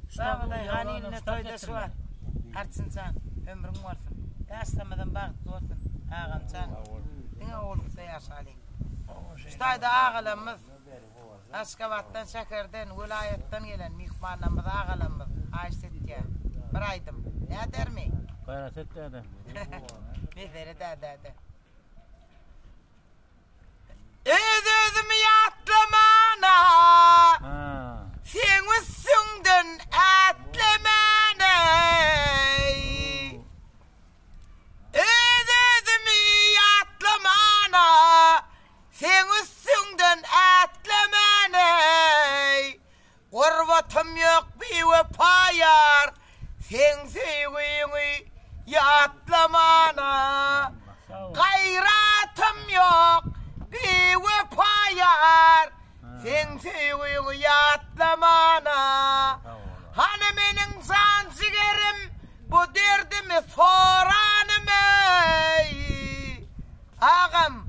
Sağda yani ne toyda şu var. Artsın sen, ömrün varsın. Yastamadan bağıt olsun. Ağam sen. Dine oğlum da yaşalıyım. İşte ağalarımız Askavat'tan, Şeker'den, vilayetten gelen mihmanlarımız, ağalarımız Ayşet'e bir aydım. Ne der mi? Gayret et dedi. Meferi de. Özüm yatlamana sen üstünden atlamana özüm yatlamana sen üstünden atlamana Gurbatım yok bir vefayar sen sevgini yatlamana Gayratım yok bir vefayar sen sevgini yatlamana Hani benim san sigerim bu derdimi soranım ey Ağam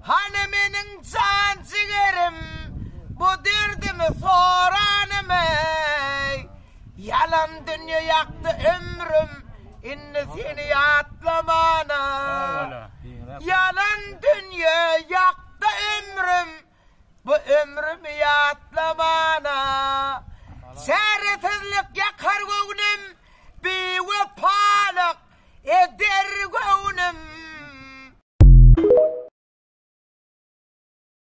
hani benim san sigerim bu derdimi soranım ey Yalan dünya yaktı ömrüm inni seni yatlamana Yalan dünya yaktı ömrüm bu ömrümü yatlamana Seretsizlik yakar gönlüm bir vefalık eder